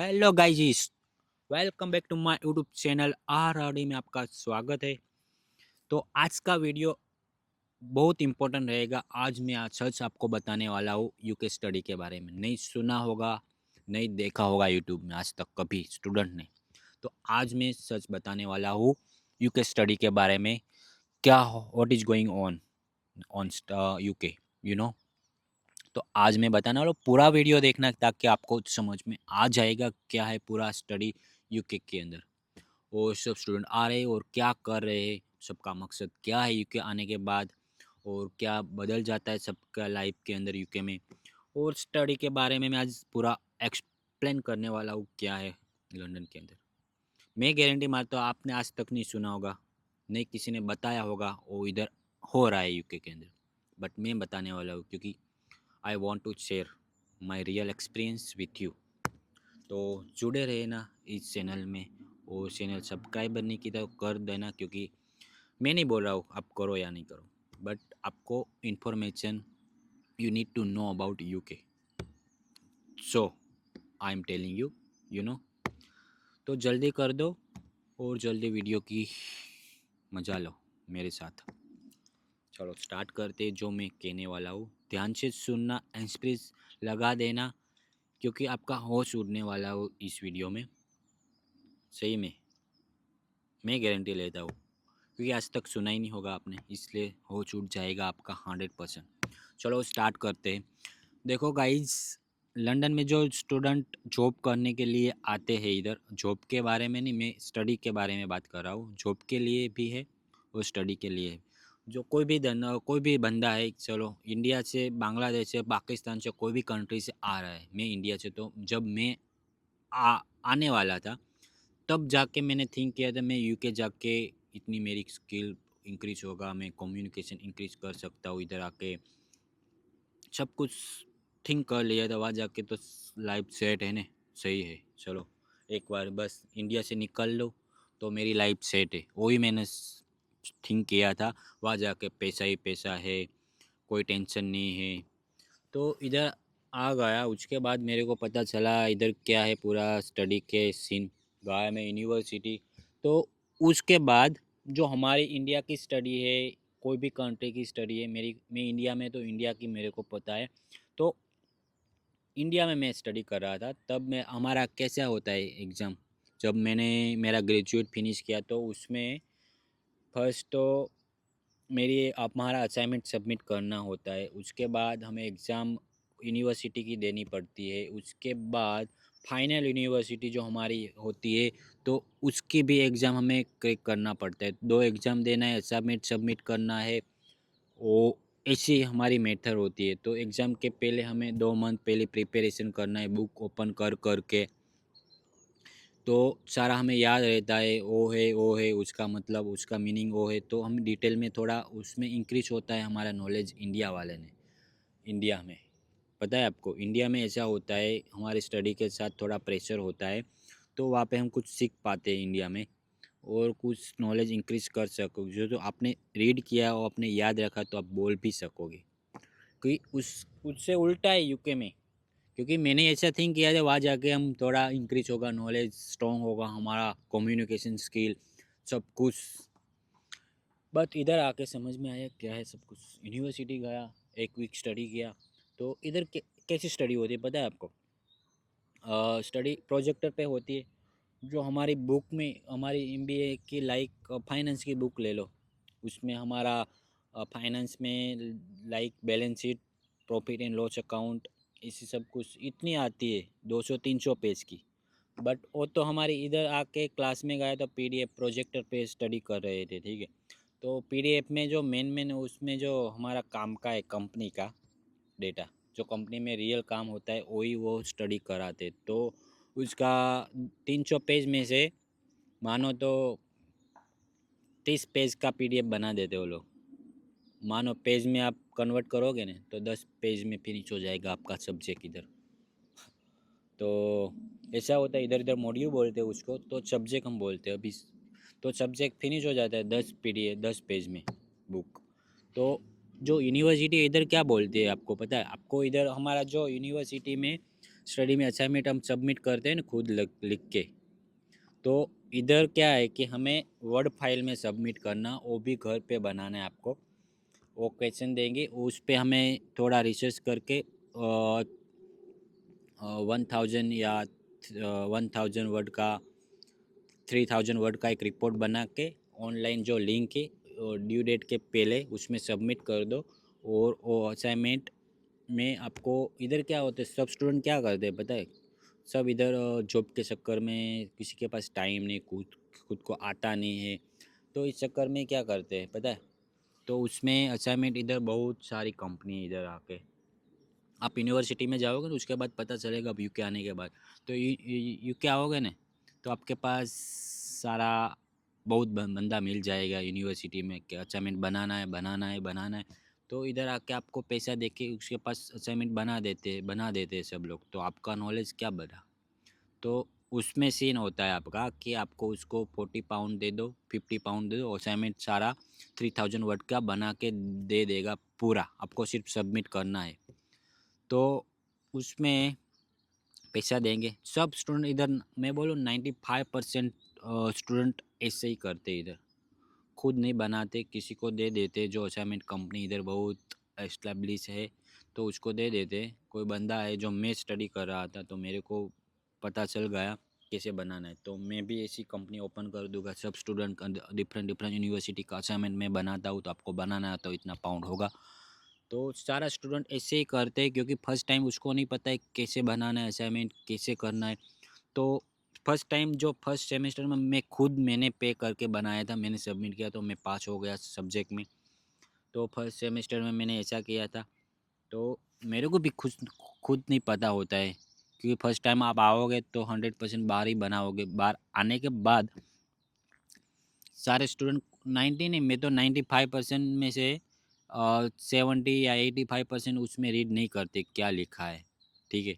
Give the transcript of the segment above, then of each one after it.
Hello guys, welcome back to my YouTube channel RRD में आपका स्वागत है। तो आज का वीडियो बहुत इंपॉर्टेंट रहेगा। आज मैं आज सच आपको बताने वाला हूँ यूके स्टडी के बारे में। नहीं सुना होगा, नहीं देखा होगा यूट्यूब में आज तक कभी स्टूडेंट ने। तो आज मैं सच बताने वाला हूँ यूके स्टडी के बारे में। क्या what is going on on UK, you know. तो आज मैं बताने वाला हूँ, पूरा वीडियो देखना ताकि आपको समझ में आ जाएगा क्या है पूरा स्टडी यूके के अंदर। और सब स्टूडेंट आ रहे हैं और क्या कर रहे हैं, सबका मकसद क्या है यूके आने के बाद, और क्या बदल जाता है सबका लाइफ के अंदर यूके में। और स्टडी के बारे में मैं आज पूरा एक्सप्लेन करने वाला हूँ क्या है लंदन के अंदर। मैं गारंटी मारता हूँ आपने आज तक नहीं सुना होगा, नहीं किसी ने बताया होगा वो इधर हो रहा है यूके के अंदर। बट मैं बताने वाला हूँ क्योंकि I want to share my real experience with you. तो जुड़े रहे ना इस चैनल में, और चैनल सब्सक्राइब करने की तो कर देना, क्योंकि मैं नहीं बोल रहा हूँ आप करो या नहीं करो, बट आपको information you need to know about UK, so I am telling you, you know. तो जल्दी कर दो और जल्दी वीडियो की मजा लो मेरे साथ। चलो स्टार्ट करते जो मैं कहने वाला हूँ। ध्यान से सुनना, एक्सप्रेस लगा देना, क्योंकि आपका होश उड़ने वाला हो इस वीडियो में। सही में मैं गारंटी लेता हूँ, क्योंकि आज तक सुना ही नहीं होगा आपने, इसलिए हो छूट जाएगा आपका 100%। चलो स्टार्ट करते हैं। देखो गाइज, लंदन में जो स्टूडेंट जॉब करने के लिए आते हैं इधर, जॉब के बारे में नहीं, मैं स्टडी के बारे में बात कर रहा हूँ। जॉब के लिए भी है और स्टडी के लिए है। जो कोई भी बंदा है, चलो इंडिया से, बांग्लादेश से, पाकिस्तान से, कोई भी कंट्री से आ रहा है। मैं इंडिया से, तो जब मैं आने वाला था तब जाके मैंने थिंक किया था मैं यूके जाके इतनी मेरी स्किल इंक्रीज होगा, मैं कम्युनिकेशन इंक्रीज कर सकता हूँ इधर आके। सब कुछ थिंक कर लिया था, वहाँ जाके तो लाइफ सेट है ना। सही है, चलो एक बार बस इंडिया से निकल लो तो मेरी लाइफ सेट है, वही मैंने थिंक किया था। वहाँ जाके पैसा ही पैसा है, कोई टेंशन नहीं है। तो इधर आ गया, उसके बाद मेरे को पता चला इधर क्या है पूरा स्टडी के सीन। गया मैं यूनिवर्सिटी, तो उसके बाद जो हमारी इंडिया की स्टडी है, कोई भी कंट्री की स्टडी है, मैं इंडिया में, तो इंडिया की मेरे को पता है। तो इंडिया में मैं स्टडी कर रहा था, तब मैं हमारा कैसा होता है एग्ज़ाम। जब मैंने मेरा ग्रेजुएट फिनिश किया तो उसमें फर्स्ट तो मेरी हमारा असाइनमेंट सबमिट करना होता है। उसके बाद हमें एग्ज़ाम यूनिवर्सिटी की देनी पड़ती है। उसके बाद फाइनल यूनिवर्सिटी जो हमारी होती है, तो उसकी भी एग्ज़ाम हमें क्रैक करना पड़ता है। 2 एग्ज़ाम देना है, असाइनमेंट सबमिट करना है। वो ऐसी हमारी मेथड होती है। तो एग्ज़ाम के पहले हमें 2 मंथ पहले प्रिपरेशन करना है, बुक ओपन कर कर के। तो सारा हमें याद रहता है, वो है उसका मतलब, उसका मीनिंग वो है। तो हम डिटेल में थोड़ा उसमें इंक्रीज होता है हमारा नॉलेज इंडिया वाले ने। इंडिया में पता है आपको, इंडिया में ऐसा होता है, हमारे स्टडी के साथ थोड़ा प्रेशर होता है। तो वहाँ पे हम कुछ सीख पाते हैं इंडिया में, और कुछ नॉलेज इंक्रीज कर सकोगे। जो आपने रीड किया और आपने याद रखा तो आप बोल भी सकोगे। क्योंकि उससे उल्टा है यूके में। क्योंकि मैंने ऐसा थिंक किया था वहाँ जाके हम थोड़ा इंक्रीज होगा, नॉलेज स्ट्रॉन्ग होगा, हमारा कम्युनिकेशन स्किल सब कुछ। बट इधर आके समझ में आया क्या है सब कुछ। यूनिवर्सिटी गया, एक वीक स्टडी किया। तो इधर कैसी स्टडी होती है पता है आपको? स्टडी प्रोजेक्टर पे होती है। जो हमारी बुक में, हमारी एमबीए की लाइक फाइनेंस की बुक ले लो, उसमें हमारा फाइनेंस में like balance sheet, profit and loss account, इसी सब कुछ इतनी आती है 200-300 पेज की। बट वो तो हमारी इधर आके क्लास में गया तो पीडीएफ प्रोजेक्टर पे स्टडी कर रहे थे, ठीक है। तो पीडीएफ में जो मेन मेन उसमें जो हमारा काम का है, कंपनी का डेटा, जो कंपनी में रियल काम होता है वही वो स्टडी कराते। तो उसका 300 पेज में से मानो तो 30 पेज का पीडीएफ बना देते वो लोग। मानो पेज में आप कन्वर्ट करोगे ना तो 10 पेज में फिनिश हो जाएगा आपका सब्जेक्ट इधर। तो ऐसा होता है, इधर इधर मॉड्यूल बोलते हैं उसको, तो सब्जेक्ट हम बोलते हैं अभी। तो सब्जेक्ट फिनिश हो जाता है 10 पीडीएफ 10 पेज में बुक। तो जो यूनिवर्सिटी इधर क्या बोलती है आपको पता है? आपको इधर हमारा जो यूनिवर्सिटी में स्टडी में असाइनमेंट हम सबमिट करते हैं ना खुद लिख के, तो इधर क्या है कि हमें वर्ड फाइल में सबमिट करना, वो भी घर पे बनाना है आपको। वो क्वेश्चन देंगे, उस पे हमें थोड़ा रिसर्च करके 1000 या 1000 वर्ड का 3000 वर्ड का एक रिपोर्ट बना के ऑनलाइन जो लिंक है ड्यू डेट के पहले उसमें सबमिट कर दो। और वो असाइनमेंट में आपको इधर क्या होता है, सब स्टूडेंट क्या करते हैं पता है, सब इधर जॉब के चक्कर में किसी के पास टाइम नहीं, खुद खुद को आता नहीं है, तो इस चक्कर में क्या करते हैं पता है, तो उसमें असाइनमेंट इधर बहुत सारी कंपनी इधर आके, आप यूनिवर्सिटी में जाओगे ना उसके बाद पता चलेगा, अब यूके आने के बाद, तो यूके आओगे ना तो आपके पास सारा बहुत बंदा मिल जाएगा यूनिवर्सिटी में कि असाइनमेंट बनाना है। तो इधर आके आपको पैसा दे के उसके पास असाइनमेंट बना देते हैं सब लोग, तो आपका नॉलेज क्या बढ़ा। तो उसमें सीन होता है आपका कि आपको उसको 40 पाउंड दे दो, 50 पाउंड दे दो, असाइनमेंट सारा 3000 वर्ड का बना के दे देगा पूरा, आपको सिर्फ सबमिट करना है। तो उसमें पैसा देंगे सब स्टूडेंट इधर, मैं बोलूँ 95% स्टूडेंट ऐसे ही करते इधर, खुद नहीं बनाते, किसी को दे देते, जो असाइनमेंट कंपनी इधर बहुत एस्टेब्लिश है तो उसको दे देते। कोई बंदा है जो मैं स्टडी कर रहा था तो मेरे को पता चल गया कैसे बनाना है, तो मैं भी ऐसी कंपनी ओपन कर दूंगा, सब स्टूडेंट का डिफरेंट डिफरेंट यूनिवर्सिटी का असाइनमेंट मैं बनाता हूँ, तो आपको बनाना है तो इतना पाउंड होगा। तो सारा स्टूडेंट ऐसे ही करते हैं क्योंकि फर्स्ट टाइम उसको नहीं पता है कैसे बनाना है असाइनमेंट, कैसे करना है। तो फर्स्ट टाइम जो फर्स्ट सेमेस्टर में मैंने पे करके बनाया था, मैंने सबमिट किया तो मैं पास हो गया सब्जेक्ट में। तो फर्स्ट सेमेस्टर में मैंने ऐसा किया था, तो मेरे को भी खुद खुद नहीं पता होता है, क्योंकि फर्स्ट टाइम आप आओगे तो 100% बाहर ही बनाओगे, बाहर आने के बाद सारे स्टूडेंट 90 नहीं, मैं तो 95% में से 70 या 85% उसमें रीड नहीं करते क्या लिखा है, ठीक है।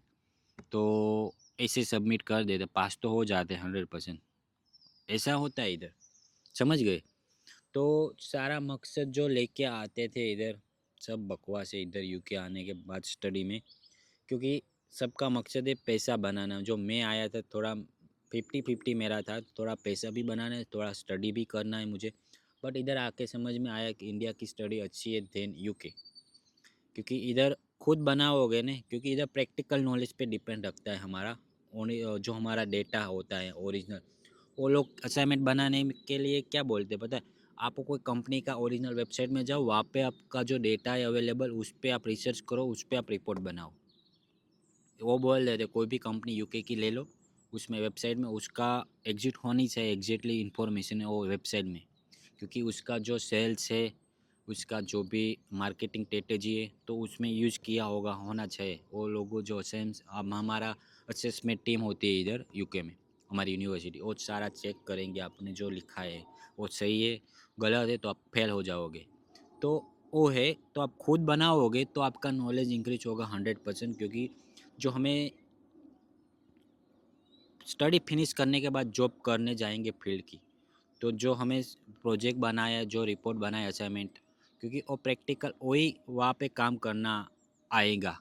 तो ऐसे सबमिट कर देते, पास तो हो जाते 100%, ऐसा होता है इधर, समझ गए। तो सारा मकसद जो लेके आते थे इधर, सब बकवास है इधर यूके आने के बाद स्टडी में, क्योंकि सबका मकसद है पैसा बनाना। जो मैं आया था थोड़ा 50-50 मेरा था, थोड़ा पैसा भी बनाना है, थोड़ा स्टडी भी करना है मुझे। बट इधर आके समझ में आया कि इंडिया की स्टडी अच्छी है देन यूके, क्योंकि इधर खुद बनाओगे ना, क्योंकि इधर प्रैक्टिकल नॉलेज पे डिपेंड रखता है हमारा, जो हमारा डेटा होता है ओरिजिनल। वो लोग असाइनमेंट बनाने के लिए क्या बोलते हैं पता है, आपको कोई कंपनी का ओरिजिनल वेबसाइट में जाओ, वहाँ पे आपका जो डेटा है अवेलेबल, उस पर आप रिसर्च करो, उस पर आप रिपोर्ट बनाओ। वो बोल देते कोई भी कंपनी यूके की ले लो, उसमें वेबसाइट में उसका एग्जिट होनी चाहिए, एग्जैक्टली इन्फॉर्मेशन है वो वेबसाइट में, क्योंकि उसका जो सेल्स है, उसका जो भी मार्केटिंग स्ट्रेटेजी है, तो उसमें यूज किया होना चाहिए। वो लोगों जो अब हमारा असेसमेंट टीम होती है इधर यूके में, हमारी यूनिवर्सिटी, वो सारा चेक करेंगे आपने जो लिखा है वो सही है, गलत है तो आप फेल हो जाओगे। तो वो है, तो आप खुद बनाओगे तो आपका नॉलेज इंक्रीज होगा 100%, क्योंकि जो हमें स्टडी फिनिश करने के बाद जॉब करने जाएंगे फील्ड की, तो जो हमें प्रोजेक्ट बनाया, जो रिपोर्ट बनाया असाइनमेंट, क्योंकि वो प्रैक्टिकल वही वहाँ पे काम करना आएगा।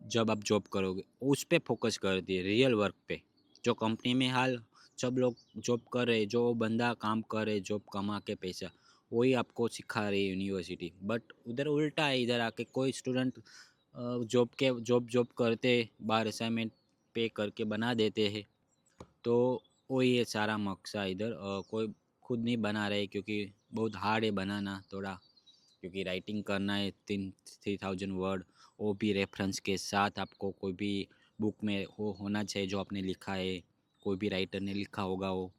जब आप जॉब करोगे उस पे फोकस करती है, रियल वर्क पे, जो कंपनी में हाल सब लोग जॉब कर रहे, जो बंदा काम कर रहे जॉब कमा के पैसा, वही आपको सिखा रही है यूनिवर्सिटी। बट उधर उल्टा है, इधर आके कोई स्टूडेंट जॉब करते बाहर असाइनमेंट पे करके बना देते हैं। तो वही है सारा मकसद इधर, कोई खुद नहीं बना रहे क्योंकि बहुत हार्ड है बनाना थोड़ा, क्योंकि राइटिंग करना है 3000 वर्ड, वो भी रेफरेंस के साथ, आपको कोई भी बुक में वो होना चाहिए जो आपने लिखा है, कोई भी राइटर ने लिखा होगा वो,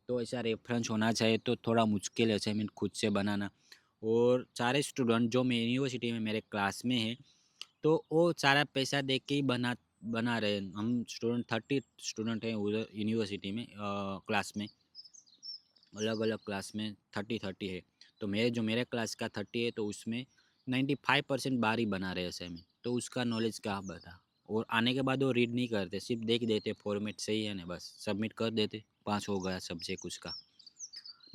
तो ऐसा रेफरेंस होना चाहिए। तो थोड़ा मुश्किल है असाइनमेंट खुद से बनाना। और सारे स्टूडेंट जो मैं यूनिवर्सिटी में मेरे क्लास में है, तो वो सारा पैसा दे के ही बना रहे हैं। हम स्टूडेंट 30 स्टूडेंट हैं उधर यूनिवर्सिटी में, क्लास में, अलग अलग क्लास में 30-30 है। तो मेरे क्लास का 30 है, तो उसमें 95% बाहर ही बना रहे असाइनमेंट, तो उसका नॉलेज कहाँ बता। और आने के बाद वो रीड नहीं करते, सिर्फ देख देते फॉर्मेट सही है ना, बस सबमिट कर देते, पास हो गया सब्जेक्ट उसका,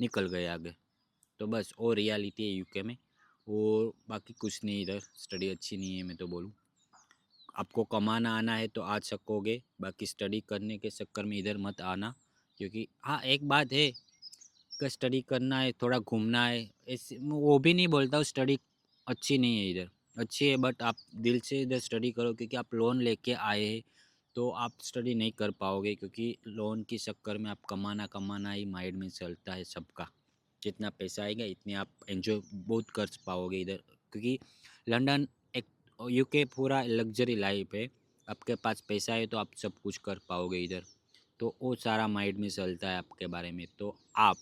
निकल गए आगे। तो बस वो रियलिटी है यूके में, और बाकी कुछ नहीं, इधर स्टडी अच्छी नहीं है मैं तो बोलूँ। आपको कमाना आना है तो आ सकोगे, बाकी स्टडी करने के चक्कर में इधर मत आना। क्योंकि हाँ, एक बात है कि स्टडी करना है, थोड़ा घूमना है, ऐसे वो भी नहीं बोलता हूँ स्टडी अच्छी नहीं है इधर, अच्छी है, बट आप दिल से इधर स्टडी करो, क्योंकि आप लोन लेके आए हैं तो आप स्टडी नहीं कर पाओगे, क्योंकि लोन के चक्कर में आप कमाना कमाना ही माइंड में चलता है सबका। जितना पैसा आएगा इतने आप एंजॉय बहुत कर पाओगे इधर, क्योंकि लंदन एक यूके पूरा लग्जरी लाइफ है। आपके पास पैसा है तो आप सब कुछ कर पाओगे इधर, तो वो सारा माइंड में चलता है आपके बारे में। तो आप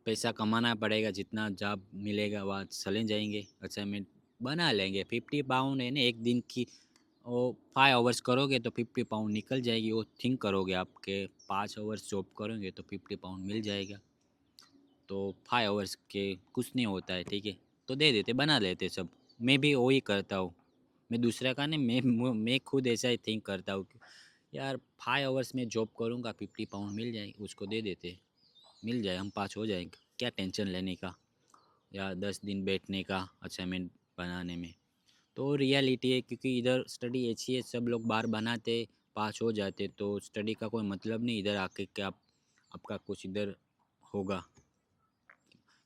पैसा कमाना पड़ेगा, जितना जॉब मिलेगा वहाँ चले जाएंगे, असाइनमेंट बना लेंगे। 50 पाउंड है ना एक दिन की, वो 5 आवर्स करोगे तो 50 पाउंड निकल जाएगी। वो थिंक करोगे आपके 5 आवर्स जॉब करोगे तो 50 पाउंड मिल जाएगा, तो 5 आवर्स के कुछ नहीं होता है, ठीक है। तो दे देते, बना लेते सब। मैं भी वही करता हूँ, मैं दूसरा का नहीं, मैं खुद ऐसा ही थिंक करता हूँ कि यार 5 आवर्स में जॉब करूँगा, 50 पाउंड मिल जाएगी, उसको दे देते, मिल जाए, हम पास हो जाएंगे, क्या टेंशन लेने का या 10 दिन बैठने का असाइनमेंट बनाने में। तो रियलिटी है, क्योंकि इधर स्टडी ऐसी है, सब लोग बाहर बनाते पास हो जाते, तो स्टडी का कोई मतलब नहीं इधर आके कि आप आपका कुछ इधर होगा।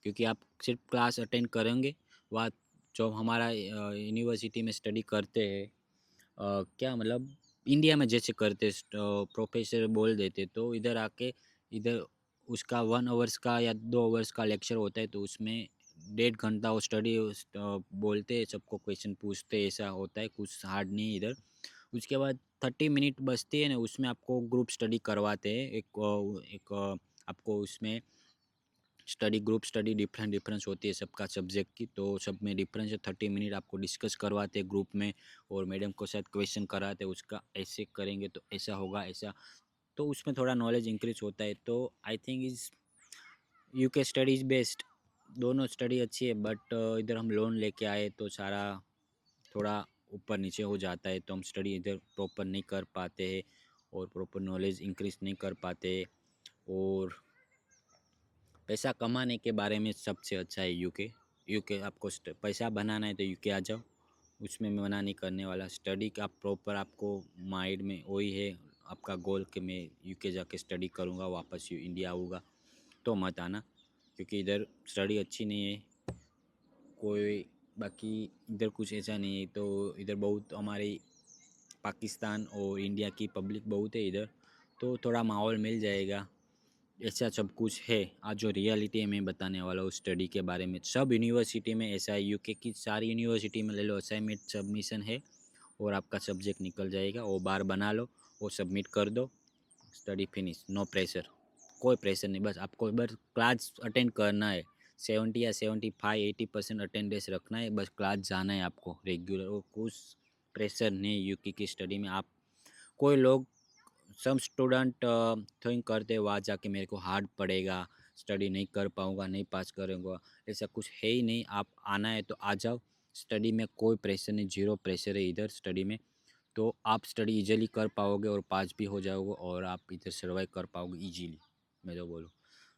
क्योंकि आप सिर्फ क्लास अटेंड करेंगे, वहाँ जो हमारा यूनिवर्सिटी में स्टडी करते हैं, क्या मतलब इंडिया में जैसे करते, प्रोफेसर बोल देते, तो इधर आके इधर उसका 1 आवर्स का या 2 आवर्स का लेक्चर होता है, तो उसमें 1.5 घंटा वो स्टडी बोलते हैं, सबको क्वेश्चन पूछते हैं, ऐसा होता है, कुछ हार्ड नहीं है इधर। उसके बाद 30 मिनट बचती है ना, उसमें आपको ग्रुप स्टडी करवाते हैं। आपको उसमें study group study different difference होती है सबका सब्जेक्ट की, तो सब में डिफरेंस है। 30 मिनट आपको डिस्कस करवाते हैं ग्रुप में, और मैडम को साथ क्वेश्चन कराते हैं, उसका ऐसे करेंगे तो ऐसा होगा, ऐसा। तो उसमें थोड़ा नॉलेज इंक्रीज होता है। तो I think is UK study is best. दोनों स्टडी अच्छी है, बट इधर हम लोन लेके आए तो सारा थोड़ा ऊपर नीचे हो जाता है, तो हम स्टडी इधर प्रॉपर नहीं कर पाते हैं, और प्रॉपर नॉलेज इंक्रीज नहीं कर पाते। और पैसा कमाने के बारे में सबसे अच्छा है यूके। यूके आपको पैसा बनाना है तो यूके आ जाओ, उसमें मैं मना नहीं करने वाला। स्टडी का प्रॉपर आपको माइंड में वही है आपका गोल कि मैं यूके जाके स्टडी करूँगा, वापस इंडिया आऊँगा, तो मत आना, क्योंकि इधर स्टडी अच्छी नहीं है कोई। बाकी इधर कुछ ऐसा नहीं है, तो इधर बहुत हमारे पाकिस्तान और इंडिया की पब्लिक बहुत है इधर, तो थोड़ा माहौल मिल जाएगा, ऐसा सब कुछ है। आज जो रियलिटी है मैं बताने वाला हूँ स्टडी के बारे में। सब यूनिवर्सिटी में ऐसा है, यूके की सारी यूनिवर्सिटी में ले लो, असाइनमेंट सबमिशन है, और आपका सब्जेक्ट निकल जाएगा, वो बार बना लो, वो सबमिट कर दो, स्टडी फिनिश, नो प्रेशर, कोई प्रेशर नहीं। बस आपको बस क्लास अटेंड करना है, 70 या 75-80% अटेंडेंस रखना है, बस क्लास जाना है आपको रेगुलर, और कुछ प्रेशर नहीं यूके की स्टडी में। आप कोई लोग, सब स्टूडेंट थिंक करते हैं वहाँ जाके मेरे को हार्ड पड़ेगा, स्टडी नहीं कर पाऊँगा, नहीं पास करूँगा, ऐसा कुछ है ही नहीं। आप आना है तो आ जाओ, स्टडी में कोई प्रेशर नहीं, जीरो प्रेशर है इधर स्टडी में। तो आप स्टडी इजीली कर पाओगे और पास भी हो जाओगे, और आप इधर सर्वाइव कर पाओगे इजीली, मैं तो बोलूँ।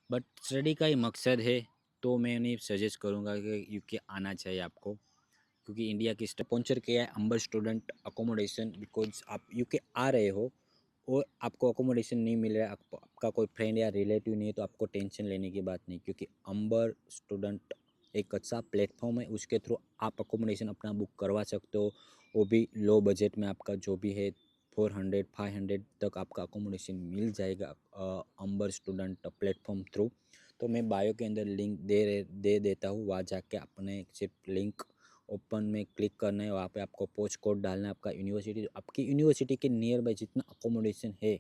बट स्टडी का ही मकसद है, तो मैं नहीं सजेस्ट करूँगा कि यूके आना चाहिए आपको, क्योंकि इंडिया की स्पॉन्सर किया है अंबर स्टूडेंट अकोमोडेशन। बिकॉज आप यूके आ रहे हो और आपको अकोमोडेशन नहीं मिल रहा है, आपका कोई फ्रेंड या रिलेटिव नहीं है, तो आपको टेंशन लेने की बात नहीं, क्योंकि अंबर स्टूडेंट एक अच्छा प्लेटफॉर्म है, उसके थ्रू आप अकोमोडेशन अपना बुक करवा सकते हो, वो भी लो बजट में। आपका जो भी है 400-500 तक आपका अकोमोडेशन मिल जाएगा अंबर स्टूडेंट प्लेटफॉर्म थ्रू। तो मैं बायो के अंदर लिंक दे देता हूँ, वहाँ जाके अपने सिर्फ लिंक ओपन में क्लिक करना है, वहाँ पे आपको पोस्ट कोड डालना है आपका यूनिवर्सिटी, आपकी यूनिवर्सिटी के नियर बाय जितना अकोमोडेशन है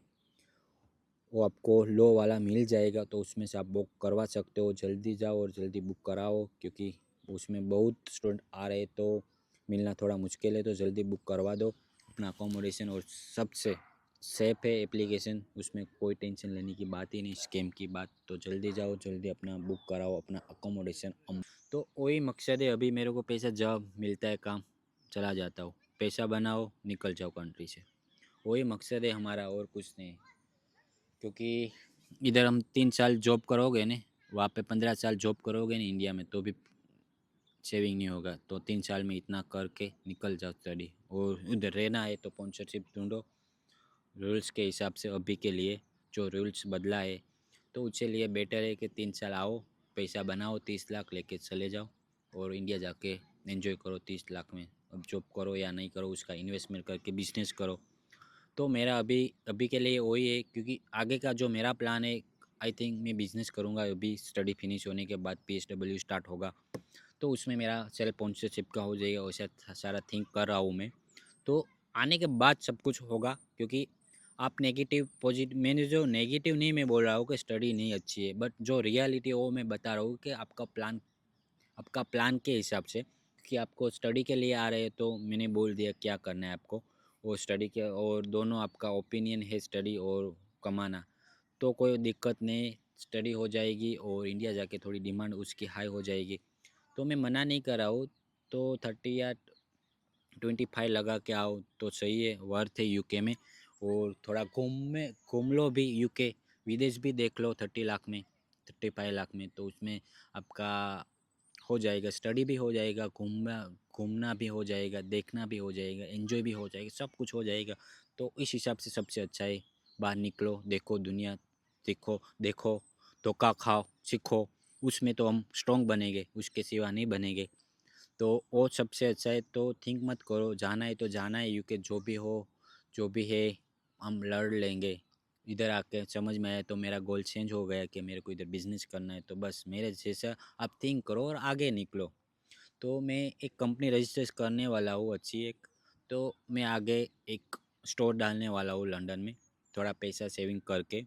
वो आपको लो वाला मिल जाएगा, तो उसमें से आप बुक करवा सकते हो। जल्दी जाओ और जल्दी बुक कराओ, क्योंकि उसमें बहुत स्टूडेंट आ रहे तो मिलना थोड़ा मुश्किल है, तो जल्दी बुक करवा दो अपना अकोमोडेशन। और सबसे सेफ है एप्लीकेशन, उसमें कोई टेंशन लेने की बात ही नहीं, स्कैम की बात। तो जल्दी जाओ, जल्दी अपना बुक कराओ अपना अकोमोडेशन। तो वही मकसद है, अभी मेरे को पैसा जब मिलता है काम चला जाता हूँ, पैसा बनाओ निकल जाओ कंट्री से, वही मकसद है हमारा, और कुछ नहीं। क्योंकि इधर हम 3 साल जॉब करोगे ना, वहाँ पे 15 साल जॉब करोगे ना इंडिया में, तो भी सेविंग नहीं होगा। तो 3 साल में इतना करके निकल जाओ स्टडी, और उधर रहना है तो स्पॉन्सरशिप ढूंढो रूल्स के हिसाब से। अभी के लिए जो रूल्स बदला है तो उसके लिए बेटर है कि 3 साल आओ, पैसा बनाओ, 30 लाख लेके चले जाओ और इंडिया जाके एंजॉय करो 30 लाख में। अब जॉब करो या नहीं करो, उसका इन्वेस्टमेंट करके बिजनेस करो। तो मेरा अभी अभी के लिए वही है, क्योंकि आगे का जो मेरा प्लान है, आई थिंक मैं बिज़नेस करूँगा। अभी स्टडी फिनिश होने के बाद PSW स्टार्ट होगा तो उसमें मेरा सेल्फ स्पॉन्सरशिप का हो जाएगा। वैसा सारा थिंक कर रहा हूँ मैं। तो आने के बाद सब कुछ होगा, क्योंकि आप नेगेटिव पॉजिटिव, मैंने जो नेगेटिव नहीं मैं बोल रहा हूँ कि स्टडी नहीं अच्छी है, बट जो रियलिटी है वो मैं बता रहा हूँ कि आपका प्लान के हिसाब से कि आपको स्टडी के लिए आ रहे हैं तो मैंने बोल दिया क्या करना है आपको। वो स्टडी के और दोनों आपका ओपिनियन है, स्टडी और कमाना, तो कोई दिक्कत नहीं, स्टडी हो जाएगी और इंडिया जाके थोड़ी डिमांड उसकी हाई हो जाएगी। तो मैं मना नहीं कर रहा हूँ। तो 30 या 25 लगा के आओ तो सही है, वर्थ है यूके में। और थोड़ा घूम लो भी यूके, विदेश भी देख लो 30 लाख में, 35 लाख में। तो उसमें आपका हो जाएगा, स्टडी भी हो जाएगा, घूमना घूमना भी हो जाएगा, देखना भी हो जाएगा, एंजॉय भी हो जाएगा, सब कुछ हो जाएगा। तो इस हिसाब से सबसे अच्छा है बाहर निकलो, देखो दुनिया, देखो देखो, धोखा खाओ, सीखो। उसमें तो हम स्ट्रॉन्ग बनेंगे, उसके सिवा नहीं बनेंगे। तो वो सबसे अच्छा है। तो थिंक मत करो, जाना है तो जाना है यूके, जो भी हो, जो भी है हम लड़ लेंगे। इधर आके समझ में आया तो मेरा गोल चेंज हो गया कि मेरे को इधर बिजनेस करना है, तो बस मेरे जैसा आप थिंक करो और आगे निकलो। तो मैं एक कंपनी रजिस्टर करने वाला हूँ अच्छी एक। तो मैं आगे एक स्टोर डालने वाला हूँ लंदन में, थोड़ा पैसा सेविंग करके।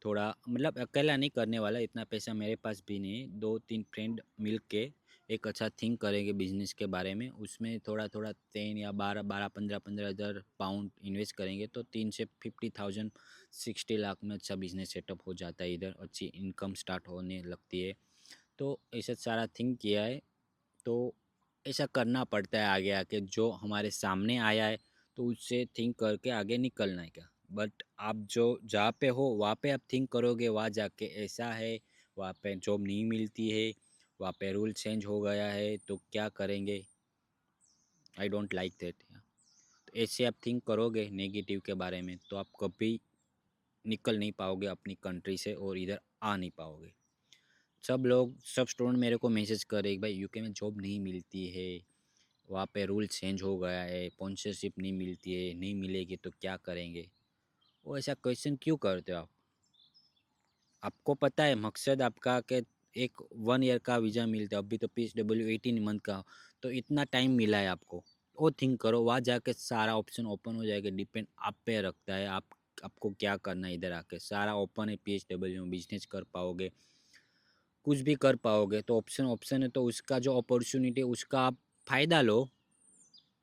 थोड़ा मतलब अकेला नहीं करने वाला, इतना पैसा मेरे पास भी नहीं है। 2-3 फ्रेंड मिल के एक अच्छा थिंक करेंगे बिजनेस के बारे में। उसमें थोड़ा थोड़ा 10 या 12 15 15 हज़ार पाउंड इन्वेस्ट करेंगे तो 3 से 50,000 60 लाख में अच्छा बिजनेस सेटअप हो जाता है, इधर अच्छी इनकम स्टार्ट होने लगती है। तो ऐसा सारा थिंक किया है। तो ऐसा करना पड़ता है आगे आके, जो हमारे सामने आया है तो उससे थिंक करके आगे निकलना है क्या। बट आप जो जहाँ पे हो वहाँ पे आप थिंक करोगे, वहाँ जाके ऐसा है, वहाँ पे जॉब नहीं मिलती है, वहाँ पे रूल चेंज हो गया है तो क्या करेंगे। I don't like that. तो ऐसे आप थिंक करोगे नेगेटिव के बारे में तो आप कभी निकल नहीं पाओगे अपनी कंट्री से और इधर आ नहीं पाओगे। सब स्टूडेंट मेरे को मैसेज करे कि भाई यूके में जॉब नहीं मिलती है, वहाँ पे रूल चेंज हो गया है, स्पॉन्सरशिप नहीं मिलती है, नहीं मिलेगी तो क्या करेंगे। वो ऐसा क्वेश्चन क्यों करते हो आप? आपको पता है मकसद आपका कि एक 1 ईयर का वीज़ा मिलता है, अभी तो PSW 18 मंथ का, तो इतना टाइम मिला है आपको। वो थिंक करो, वहाँ जाके सारा ऑप्शन ओपन हो जाएगा। डिपेंड आप पे रखता है, आपको क्या करना है। इधर आके सारा ओपन है, PSW में बिजनेस कर पाओगे, कुछ भी कर पाओगे। तो ऑप्शन ऑप्शन है, तो उसका जो अपॉर्चुनिटी उसका आप फ़ायदा लो।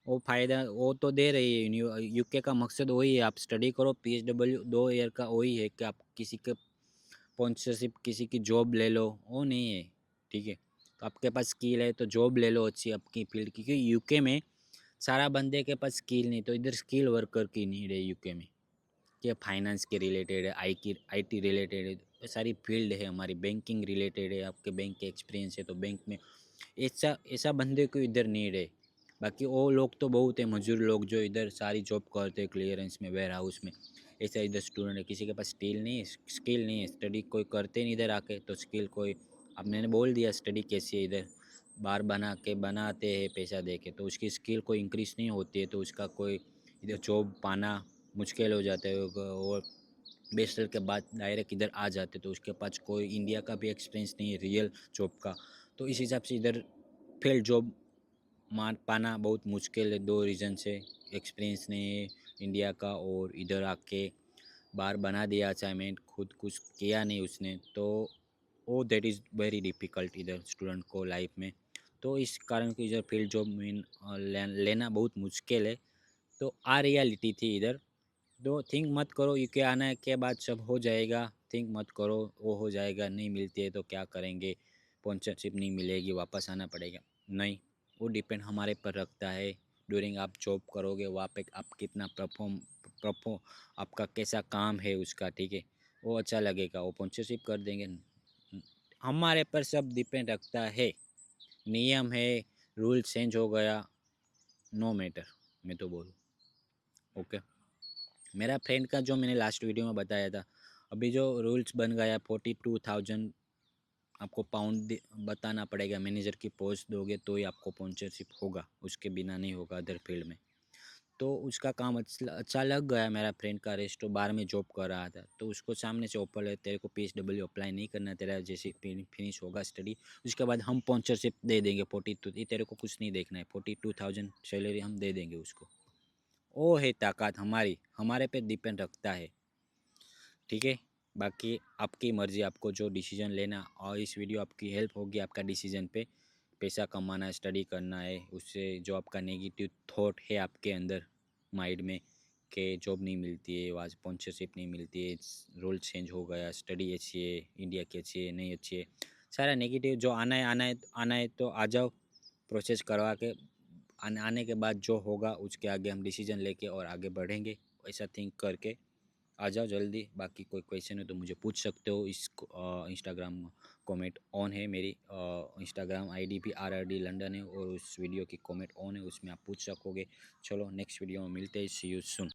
वो फ़ायदा वो तो दे रही है यूके का, मकसद वही है, आप स्टडी करो। PSW 2 ईयर का वही है कि आप किसी के स्पॉन्सरशिप, किसी की जॉब ले लो, वो नहीं है। ठीक है, तो आपके पास स्किल है तो जॉब ले लो अच्छी आपकी फील्ड की, क्योंकि यूके में सारा बंदे के पास स्किल नहीं, तो इधर स्किल वर्कर की नीड है यूके में। कि फाइनेंस के रिलेटेड है, IT रिलेटेड है, ये सारी फील्ड है हमारी। बैंकिंग रिलेटेड है, आपके बैंक के एक्सपीरियंस है तो बैंक में ऐसा ऐसा बंदे को इधर नीड है। बाकी वो लोग तो बहुत है, मजदूर लोग जो इधर सारी जॉब करते हैं, क्लियरेंस में, वेयर हाउस में। ऐसा इधर स्टूडेंट है, किसी के पास स्किल नहीं है, स्टडी कोई करते नहीं इधर आके, तो स्किल कोई। अब मैंने बोल दिया स्टडी कैसी है इधर, बार बनाते हैं पैसा दे के, तो उसकी स्किल कोई इंक्रीज नहीं होती है, तो उसका कोई इधर जॉब पाना मुश्किल हो जाता है। और बैचलर के बाद डायरेक्ट इधर आ जाते तो उसके पास कोई इंडिया का भी एक्सपीरियंस नहीं है रियल जॉब का। तो इस हिसाब से इधर फील्ड जॉब मान पाना बहुत मुश्किल है। 2 रीज़न से, एक्सपीरियंस नहीं है इंडिया का, और इधर आके बाहर बना दिया असाइनमेंट, खुद कुछ किया नहीं उसने, तो वो दैट इज़ वेरी डिफ़िकल्ट इधर स्टूडेंट को लाइफ में। तो इस कारण कि इधर फील्ड जॉब लेना बहुत मुश्किल है। तो आ रियलिटी थी इधर। तो थिंक मत करो यूके आना के बाद सब हो जाएगा, थिंक मत करो वो हो जाएगा, नहीं मिलती है तो क्या करेंगे, स्पॉन्सरशिप नहीं मिलेगी वापस आना पड़ेगा। नहीं, वो डिपेंड हमारे पर रखता है। ड्यूरिंग आप जॉब करोगे वहाँ पे आप कितना परफॉर्म आपका कैसा काम है उसका, ठीक है, वो अच्छा लगेगा, वो स्पॉन्सरशिप कर देंगे। हमारे पर सब डिपेंड रखता है। नियम है, रूल चेंज हो गया, नो मैटर, मैं तो बोलूँ। ओके, मेरा फ्रेंड का जो मैंने लास्ट वीडियो में बताया था, अभी जो रूल्स बन गया 42,000 आपको पाउंड बताना पड़ेगा। मैनेजर की पोस्ट दोगे तो ही आपको स्पॉन्सरशिप होगा, उसके बिना नहीं होगा अदर फील्ड में। तो उसका काम अच्छा लग गया। मेरा फ्रेंड का रेस्टो बार में जॉब कर रहा था, तो उसको सामने से ऑफर है, तेरे को PSW अप्लाई नहीं करना, तेरा जैसे फिनिश होगा स्टडी उसके बाद हम स्पॉन्सरशिप दे देंगे 42, ये तेरे को कुछ नहीं देखना है, 42,000 सैलरी हम दे देंगे उसको। वो है ताकत हमारी, हमारे पे डिपेंड रखता है। ठीक है, बाकी आपकी मर्ज़ी, आपको जो डिसीजन लेना, और इस वीडियो आपकी हेल्प होगी आपका डिसीजन पे। पैसा कमाना है, स्टडी करना है, उससे जो आपका नेगेटिव थॉट है आपके अंदर माइंड में कि जॉब नहीं मिलती है, वहाँ स्पॉन्सरशिप नहीं मिलती है, रोल चेंज हो गया, स्टडी अच्छी है, इंडिया की अच्छी है, नहीं अच्छी है, सारा नेगेटिव जो आना है आना है आना है, तो आ जाओ, प्रोसेस करवा के आने के बाद जो होगा उसके आगे हम डिसीजन लेके और आगे बढ़ेंगे। ऐसा थिंक करके आ जाओ जल्दी। बाकी कोई क्वेश्चन है तो मुझे पूछ सकते हो। इस इंस्टाग्राम कमेंट ऑन है, मेरी इंस्टाग्राम आईडी भी RRD लंदन है, और उस वीडियो की कमेंट ऑन है, उसमें आप पूछ सकोगे। चलो नेक्स्ट वीडियो में मिलते हैं, सी यू सून।